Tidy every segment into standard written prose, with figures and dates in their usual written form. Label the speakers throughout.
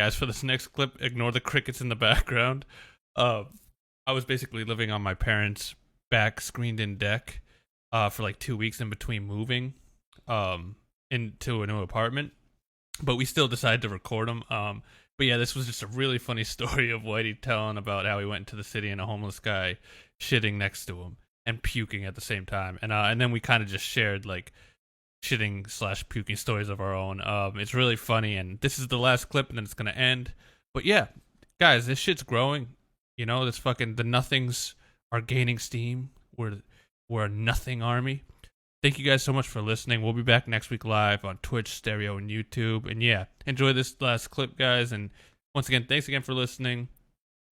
Speaker 1: Guys, for this next clip, ignore the crickets in the background. I was basically living on my parents' back screened-in deck for like 2 weeks in between moving into a new apartment, but we still decided to record them. But yeah, this was just a really funny story of Whitey telling about how he went into the city and a homeless guy shitting next to him and puking at the same time, and then we kind of just shared like shitting / puking stories of our own. It's really funny, and this is the last clip, and then it's gonna end. But yeah, guys, this shit's growing. You know, the nothings are gaining steam. We're a nothing army. Thank you guys so much for listening. We'll be back next week live on Twitch, Stereo, and YouTube. And yeah, enjoy this last clip, guys. And once again, thanks again for listening.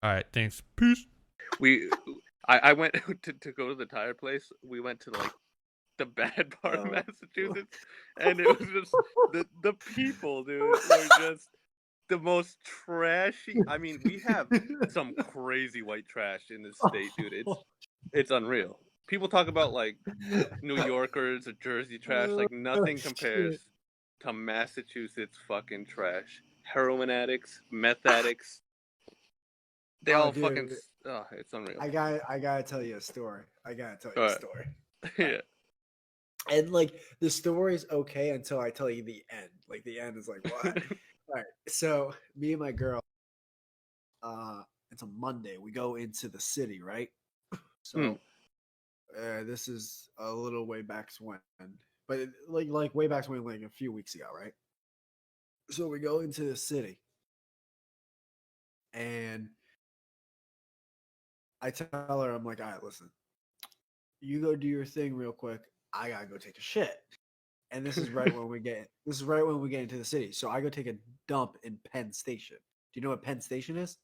Speaker 1: All right, thanks. Peace.
Speaker 2: I went to go to the tire place. We went to like the bad part of Massachusetts, and it was just the people, dude, were just the most trashy. I mean, we have some crazy white trash in this state, dude. It's unreal. People talk about like New Yorkers or Jersey trash, like nothing compares to Massachusetts fucking trash. Heroin addicts, meth addicts, they all dude. Fucking. Oh, it's unreal.
Speaker 3: I gotta tell you a story.
Speaker 2: Yeah.
Speaker 3: And like the story's okay until I tell you the end. Like the end is like what? All right. So me and my girl, it's a Monday. We go into the city, right? So this is a little way back when, but like way back when, like a few weeks ago, right? So we go into the city, and I tell her, I'm like, all right, listen, you go do your thing real quick. I gotta go take a shit. And this is right when we get into the city. So I go take a dump in Penn Station. Do you know what Penn Station is?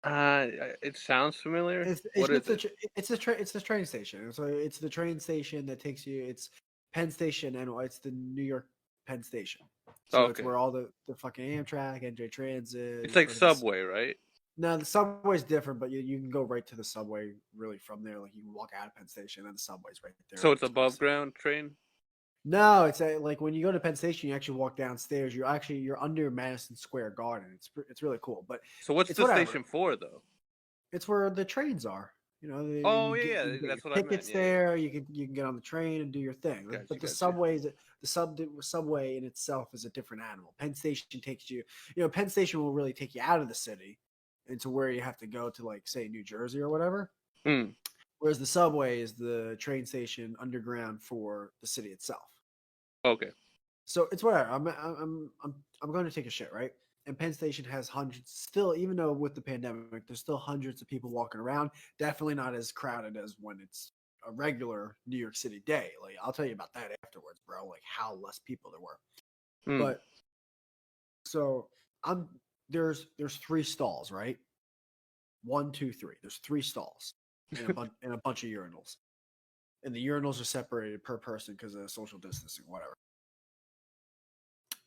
Speaker 2: It sounds familiar.
Speaker 3: It's the train station. So it's the train station that takes you. It's Penn Station, and it's the New York Penn Station. So it's where all the fucking Amtrak, NJ Transit.
Speaker 2: It's like subway, right?
Speaker 3: No, the subway's different, but you can go right to the subway really from there. Like you can walk out of Penn Station, and the subway's right there.
Speaker 2: So it's above ground train.
Speaker 3: No, it's like when you go to Penn Station, you actually walk downstairs. You're under Madison Square Garden. It's really cool. But
Speaker 2: so what's the station for though?
Speaker 3: It's where the trains are. You know.
Speaker 2: That's what I meant.
Speaker 3: Tickets there. You can get on the train and do your thing. But the subway in itself is a different animal. Penn Station takes you. You know, Penn Station will really take you out of the city into where you have to go to, like, say, New Jersey or whatever. Whereas the subway is the train station underground for the city itself.
Speaker 2: Okay.
Speaker 3: So it's whatever. I'm going to take a shit, right? And Penn Station has hundreds still, even though with the pandemic, there's still hundreds of people walking around. Definitely not as crowded as when it's a regular New York City day. Like, I'll tell you about that afterwards, bro. Like how less people there were. But so there's 3 stalls, right? 1, 2, 3. There's 3 stalls and a bunch of urinals. And the urinals are separated per person because of social distancing, whatever.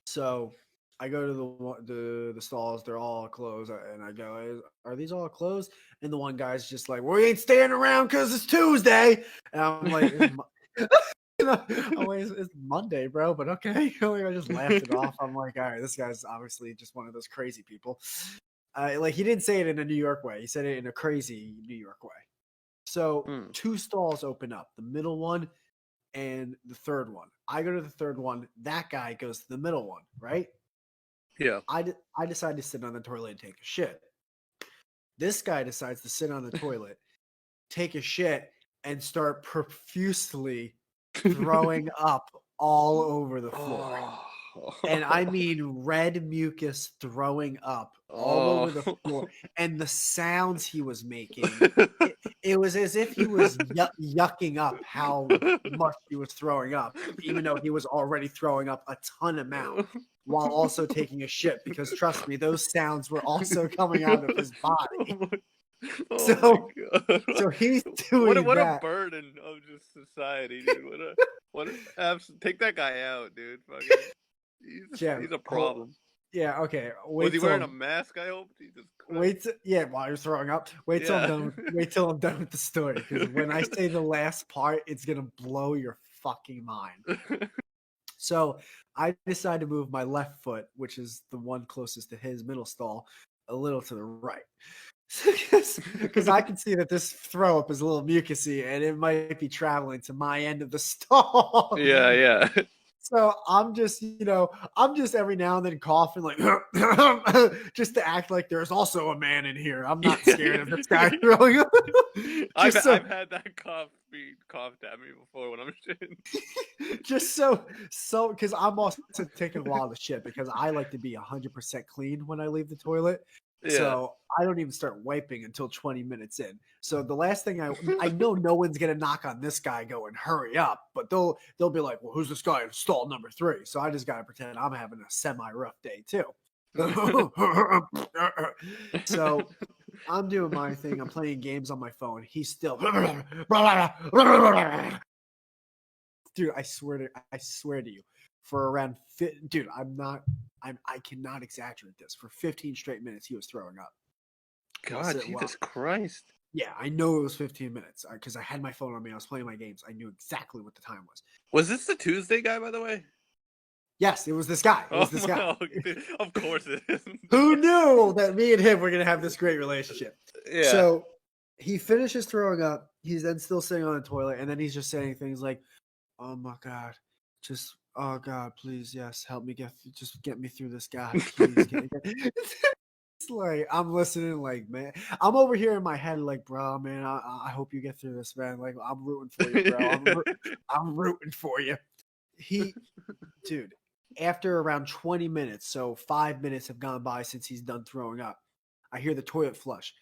Speaker 3: So I go to the stalls. They're all closed, and I go, "Are these all closed?" And the one guy's just like, "We ain't staying around because it's Tuesday." And I'm like, it's Monday, bro, but okay. I just laughed it off. I'm like, all right, this guy's obviously just one of those crazy people. Like he didn't say it in a New York way. He said it in a crazy New York way. So 2 stalls open up, the middle one and the third one. I go to the third one. That guy goes to the middle one, right?
Speaker 2: Yeah.
Speaker 3: I decide to sit on the toilet and take a shit. This guy decides to sit on the toilet, take a shit, and start profusely throwing up all over the floor. And I mean red mucus throwing up all over the floor. And the sounds he was making, it was as if he was yucking up how much he was throwing up, even though he was already throwing up a ton amount while also taking a shit, because trust me, those sounds were also coming out of his body. So he's doing
Speaker 2: what a burden of just society, dude. Take that guy out, dude. Fucking, he's a problem.
Speaker 3: Yeah, okay.
Speaker 2: Was he wearing a mask? I hope.
Speaker 3: While you're throwing up. Wait till I'm done with the story, because when I say the last part, it's gonna blow your fucking mind. So I decided to move my left foot, which is the one closest to his middle stall, a little to the right. Because I can see that this throw up is a little mucusy and it might be traveling to my end of the stall.
Speaker 2: Yeah, yeah.
Speaker 3: So I'm just, I'm just every now and then coughing like just to act like there's also a man in here. I'm not scared of this guy throwing up.
Speaker 2: I've had that cough be coughed at me before when I'm shitting.
Speaker 3: Just so because I'm also taking a while to shit because I like to be 100% clean when I leave the toilet.
Speaker 2: Yeah.
Speaker 3: So I don't even start wiping until 20 minutes in. So the last thing I know no one's gonna knock on this guy going hurry up, but they'll be like, well, who's this guy in stall number 3? So I just gotta pretend I'm having a semi rough day too. So I'm doing my thing. I'm playing games on my phone. He's still dude, I swear to you, for around dude, I cannot exaggerate this. For 15 straight minutes, he was throwing up.
Speaker 2: God, Jesus Christ.
Speaker 3: Yeah, I know it was 15 minutes because I had my phone on me. I was playing my games. I knew exactly what the time was.
Speaker 2: Was this the Tuesday guy, by the way?
Speaker 3: Yes, it was this guy. It was this guy.
Speaker 2: Of course it is.
Speaker 3: Who knew that me and him were going to have this great relationship?
Speaker 2: Yeah.
Speaker 3: So he finishes throwing up. He's then still sitting on the toilet. And then he's just saying things like, oh my God, just, oh God, please, yes, help me just get me through this, God, please. It's like, I'm listening like, man, I'm over here in my head like, bro, man, I hope you get through this, man. Like, I'm rooting for you, bro. I'm rooting for you. Dude, after around 20 minutes, so 5 minutes have gone by since he's done throwing up, I hear the toilet flush.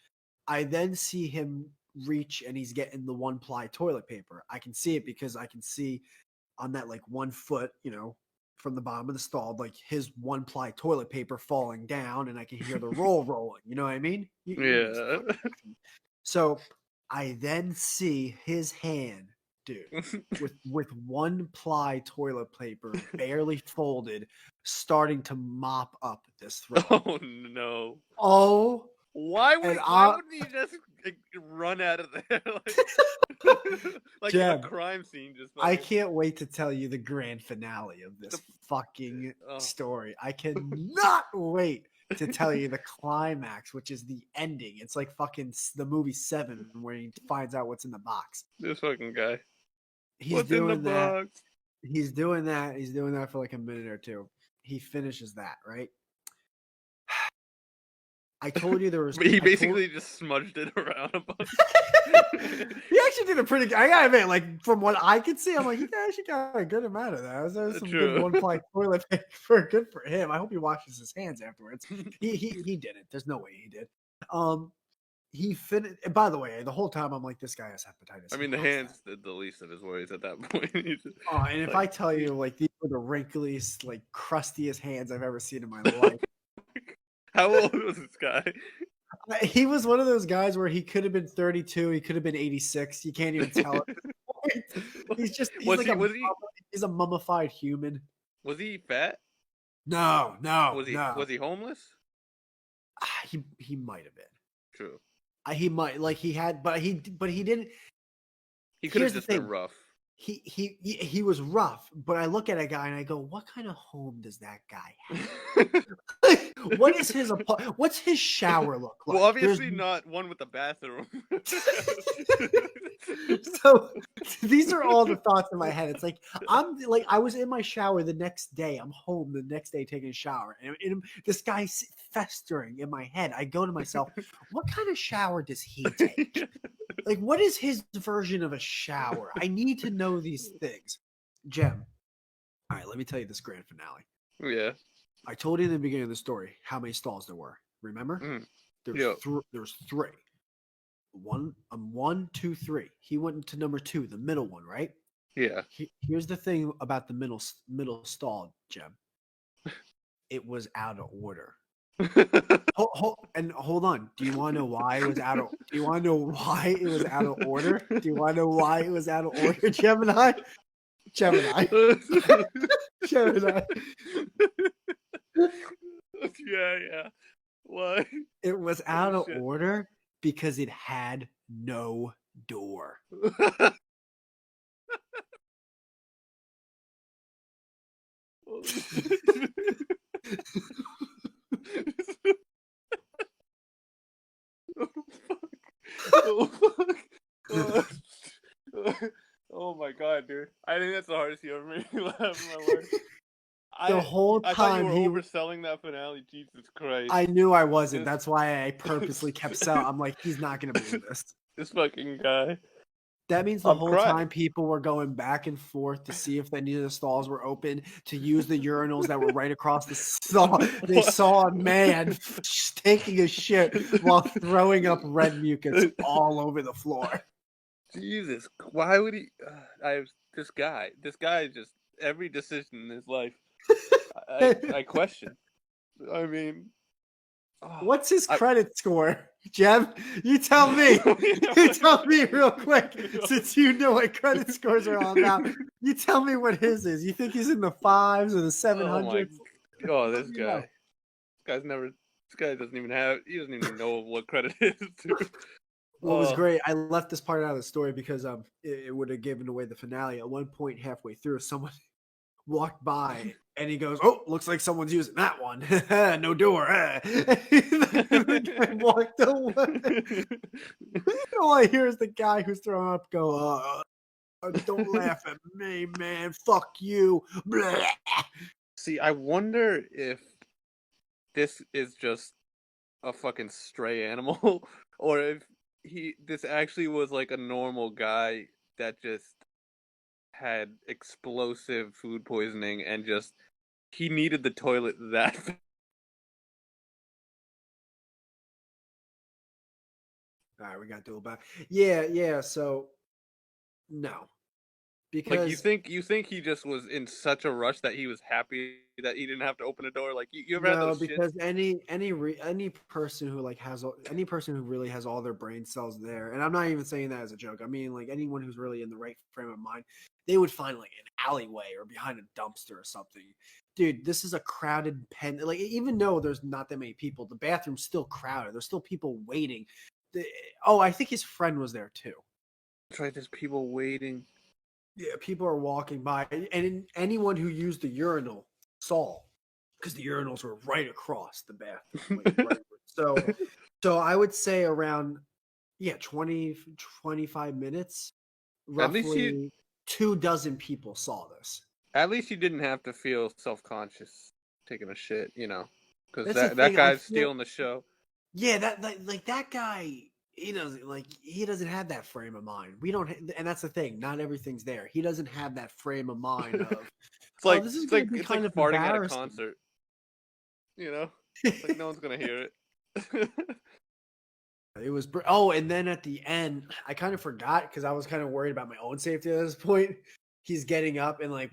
Speaker 3: I then see him reach and he's getting the 1-ply toilet paper. I can see it because I can see on that like 1 foot, from the bottom of the stall, like his 1-ply toilet paper falling down, and I can hear the roll rolling. You know what I mean?
Speaker 2: Yeah.
Speaker 3: So I then see his hand, dude, with 1-ply toilet paper barely folded, starting to mop up this throw.
Speaker 2: Oh no!
Speaker 3: Oh,
Speaker 2: why wouldn't he just run out of there like
Speaker 3: Jeb,
Speaker 2: a crime scene?
Speaker 3: I can't wait to tell you the grand finale of this fucking story. I cannot wait to tell you the climax, which is the ending. It's like fucking the movie 7 where he finds out what's in the box.
Speaker 2: This fucking guy.
Speaker 3: What's in the box? He's doing that. He's doing that for like a minute or two. He finishes that, right? I told you there was.
Speaker 2: He basically just smudged it around a bunch.
Speaker 3: He actually did a pretty good. I gotta admit, like from what I could see, I'm like, he actually got a good amount of that. That was some good 1-ply toilet paper. Good for him. I hope he washes his hands afterwards. He didn't. There's no way he did. He finished. By the way, the whole time I'm like, this guy has hepatitis.
Speaker 2: I mean, the hands did the least of his worries at that point.
Speaker 3: And if I tell you, like, these were the wrinkliest, like, crustiest hands I've ever seen in my life.
Speaker 2: How old was this guy?
Speaker 3: He was one of those guys where he could have been 32. He could have been 86. You can't even tell it. He's a mummified human.
Speaker 2: Was he fat?
Speaker 3: No.
Speaker 2: Was he homeless?
Speaker 3: He might have been.
Speaker 2: True.
Speaker 3: He might, like, he had, but he didn't.
Speaker 2: He could have just been rough.
Speaker 3: He was rough, but I look at a guy and I go, what kind of home does that guy have? What's his shower look like?
Speaker 2: Well, obviously not one with a bathroom.
Speaker 3: So these are all the thoughts in my head. It's like I was in my shower the next day. I'm home the next day taking a shower, and this guy's festering in my head. I go to myself, what kind of shower does he take? Like, what is his version of a shower? I need to know these things. Jem, all right, let me tell you this grand finale.
Speaker 2: Yeah.
Speaker 3: I told you in the beginning of the story how many stalls there were. Remember? There's 3. 1, 2, 3. He went into number 2, the middle one, right?
Speaker 2: Yeah.
Speaker 3: Here's the thing about the middle stall, Jem. It was out of order. Hold on. Do you want to know why it was out of? Do you want to know why it was out of order? Do you want to know why it was out of order, Gemini?
Speaker 2: Yeah. Why?
Speaker 3: It was out of order because it had no door.
Speaker 2: Oh, fuck. Oh, oh my god, dude. I think that's the hardest you ever made me laugh in my life.
Speaker 3: The
Speaker 2: I
Speaker 3: whole
Speaker 2: I thought you
Speaker 3: time
Speaker 2: were
Speaker 3: he
Speaker 2: overselling that finale. Jesus Christ.
Speaker 3: I knew I wasn't.
Speaker 2: This,
Speaker 3: That's why I purposely kept selling. I'm like, he's not gonna believe this.
Speaker 2: this fucking guy.
Speaker 3: That means the
Speaker 2: I'm
Speaker 3: whole
Speaker 2: crying.
Speaker 3: time people were going back and forth to see if any of the stalls were open to use the urinals that were right across the stall. They saw a man taking a shit while throwing up red mucus all over the floor.
Speaker 2: Jesus, why would he? This guy. This guy is just every decision in his life. I question. I mean,
Speaker 3: What's his credit score, Jeb? You tell me. You tell me real quick, since you know what credit scores are all about. You tell me what his is. You think he's in the 5s or the 700s?
Speaker 2: Oh, this guy. This guy's never. This guy doesn't even have. He doesn't even know what credit is. Dude.
Speaker 3: What was great, I left this part out of the story because it would have given away the finale. At one point, halfway through, someone walked by and he goes, "Oh, looks like someone's using that one. No door." The guy walked away. All I hear is the guy who's throwing up go, "Don't laugh at me, man. Fuck you." Blah.
Speaker 2: See, I wonder if this is just a fucking stray animal, or if this actually was like a normal guy that just had explosive food poisoning and just he needed the toilet that.
Speaker 3: All right, we got to do it back. Yeah. So no, because
Speaker 2: Like you think he just was in such a rush that he was happy that he didn't have to open a door. Like you ever had
Speaker 3: no,
Speaker 2: those shits?
Speaker 3: because any person who like has any person who really has all their brain cells there, and I'm not even saying that as a joke. I mean like anyone who's really in the right frame of mind, they would find like an alleyway or behind a dumpster or something. Dude, this is a crowded pen. Like even though there's not that many people, the bathroom's still crowded. There's still people waiting. I think his friend was there too.
Speaker 2: That's right. There's people waiting.
Speaker 3: Yeah, people are walking by, and anyone who used the urinal saw because the urinals were right across the bathroom. Like, right. So I would say around 20, 25 minutes,
Speaker 2: At least
Speaker 3: roughly 24 people saw this.
Speaker 2: At least you didn't have to feel self-conscious taking a shit, you know, because
Speaker 3: That's the
Speaker 2: that
Speaker 3: thing.
Speaker 2: guy's stealing the show.
Speaker 3: Yeah, that guy. He doesn't have that frame of mind. We don't, and that's the thing. Not everything's there. He doesn't have that frame of mind of. This is going to be kind of
Speaker 2: farting at a
Speaker 3: embarrassing.
Speaker 2: concert. You know, it's like no one's gonna hear it.
Speaker 3: It was and then at the end, I kind of forgot because I was kind of worried about my own safety at this point. He's getting up and like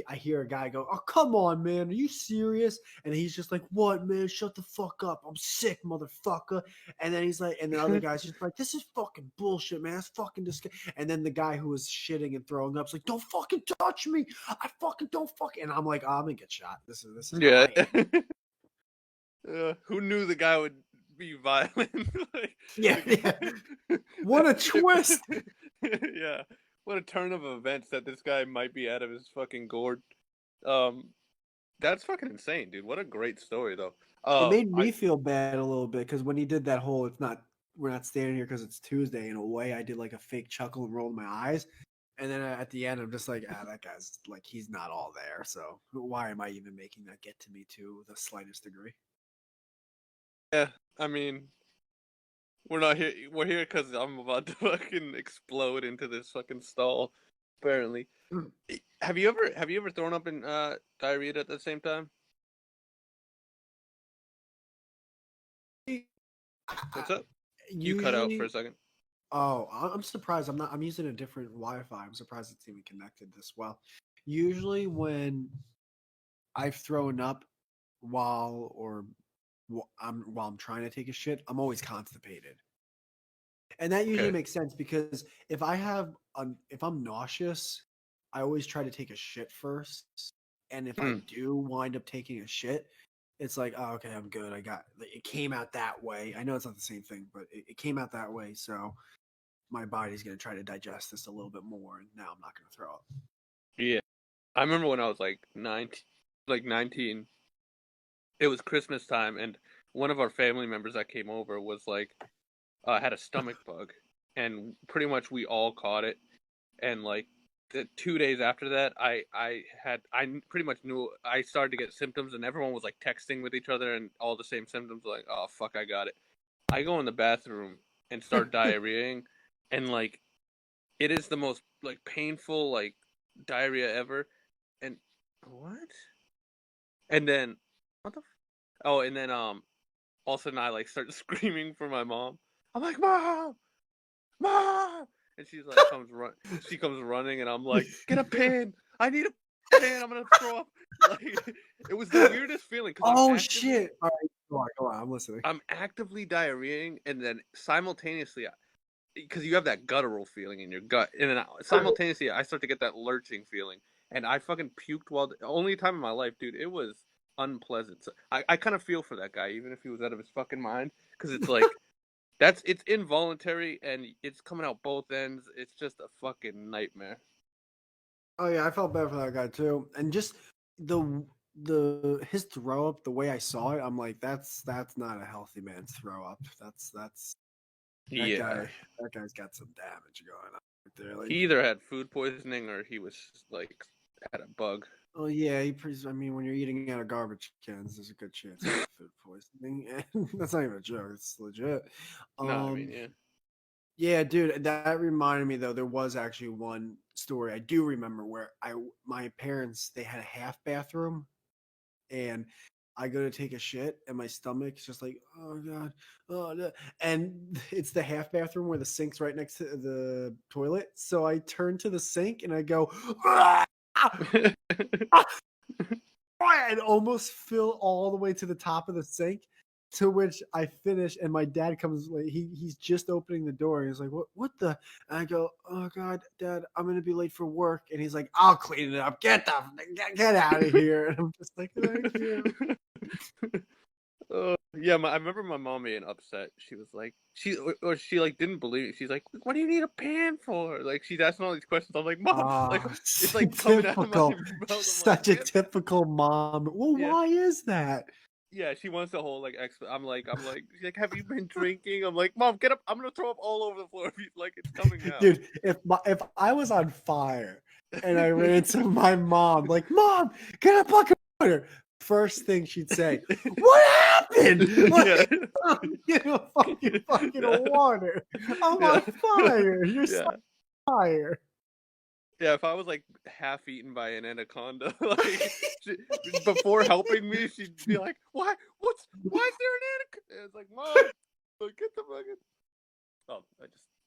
Speaker 3: I hear a guy go, "Oh, come on, man, are you serious?" And he's just like, "What, man? Shut the fuck up! I'm sick, motherfucker." And then he's like, and the other guy's just like, "This is fucking bullshit, man. It's fucking disgusting." And then the guy who was shitting and throwing up's like, "Don't fucking touch me! I fucking don't fucking." And I'm like, I'm gonna get shot. This is
Speaker 2: Yeah. Who knew the guy would be violent?
Speaker 3: Yeah. What a twist!
Speaker 2: Yeah. What a turn of events that this guy might be out of his fucking gourd. That's fucking insane, dude. What a great story, though.
Speaker 3: It made me feel bad a little bit because when he did that whole we're not standing here because it's Tuesday, in a way, I did like a fake chuckle and rolled my eyes. And then at the end, I'm just like, that guy's like, he's not all there. So why am I even making that get to me to the slightest degree?
Speaker 2: Yeah, I mean, we're not here. We're here because I'm about to fucking explode into this fucking stall. Apparently, have you ever thrown up in diarrhea at the same time? What's up? You cut out for a second.
Speaker 3: Oh, I'm surprised. I'm using a different Wi-Fi. I'm surprised it's even connected this well. Usually, when I've thrown up while I'm trying to take a shit, I'm always constipated. And that usually makes sense because if I'm nauseous, I always try to take a shit first. And if I do wind up taking a shit, it's like, oh, okay, I'm good. It came out that way. I know it's not the same thing, but it came out that way. So my body's going to try to digest this a little bit more. And now I'm not going to throw up.
Speaker 2: Yeah. I remember when I was like like 19. It was Christmas time, and one of our family members that came over was like had a stomach bug, and pretty much we all caught it. And like 2 days after that, I pretty much knew I started to get symptoms, and everyone was like texting with each other and all the same symptoms. Like, oh fuck, I got it. I go in the bathroom and start diarrheaing, and like it is the most like painful like diarrhea ever. And what? And then what the? Oh, and then all of a sudden I like start screaming for my mom. I'm like, Mom, Mom, and she's like she comes running, and I'm like, get a pin. I need a pin. I'm gonna throw up. Like it was the weirdest feeling because
Speaker 3: Oh shit! All right, go on. I'm listening.
Speaker 2: I'm actively diarrheaing, and then simultaneously, because you have that guttural feeling in your gut, and then simultaneously I start to get that lurching feeling, and I fucking puked while the only time in my life, dude. It was unpleasant. So I kind of feel for that guy, even if he was out of his fucking mind, because it's like it's involuntary and it's coming out both ends. It's just a fucking nightmare.
Speaker 3: Oh yeah, I felt bad for that guy too, and just his throw up, the way I saw it, I'm like, that's not a healthy man's throw up. That's
Speaker 2: Yeah,
Speaker 3: that guy's got some damage going on right there. Like,
Speaker 2: he either had food poisoning or he was like had a bug.
Speaker 3: oh yeah, I mean, when you're eating out of garbage cans, there's a good chance of food poisoning, and that's not even a joke. It's legit.
Speaker 2: No, I mean, yeah.
Speaker 3: Yeah, dude, that reminded me though. There was actually one story I do remember where my parents, they had a half bathroom, and I go to take a shit, and my stomach's just like, oh god, oh no. And it's the half bathroom where the sink's right next to the toilet. So I turn to the sink and I go, "Ah!" And almost fill all the way to the top of the sink. To which I finish, and my dad comes. He's just opening the door. He's like, "What the?" And I go, "Oh God, Dad, I'm gonna be late for work." And he's like, "I'll clean it up. Get out of here." And I'm just like, "Thank you."
Speaker 2: Yeah, I remember my mom being upset. She was like, she like didn't believe it. She's like, "What do you need a pan for?" Like she's asking all these questions. I'm like, "Mom, like it's like coming out of my
Speaker 3: Typical,
Speaker 2: mouth." I'm
Speaker 3: such a
Speaker 2: like,
Speaker 3: typical mom. Well,
Speaker 2: yeah,
Speaker 3: why is that?
Speaker 2: yeah. She wants the whole like. I'm like, she's like, "Have you been drinking?" I'm like, "Mom, get up. I'm gonna throw up all over the floor." Like it's coming out.
Speaker 3: Dude, if I was on fire and I ran into my mom, like, "Mom, get a bucket of water," first thing she'd say, "What happened?" Like,
Speaker 2: Yeah.
Speaker 3: get a fucking bucket of water. I'm on fire. You're so
Speaker 2: Yeah.
Speaker 3: fire.
Speaker 2: Yeah, if I was like half eaten by an anaconda, like before helping me, she'd be like, "Why? Why is there an anaconda?" It's like, "Mom, like, get the bucket." Oh,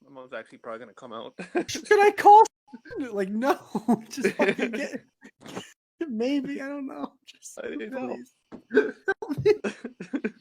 Speaker 2: my mom's actually probably gonna come out.
Speaker 3: Should I call? Like, no, just fucking get. Maybe, I don't know. Just
Speaker 2: I need
Speaker 3: please.
Speaker 2: help.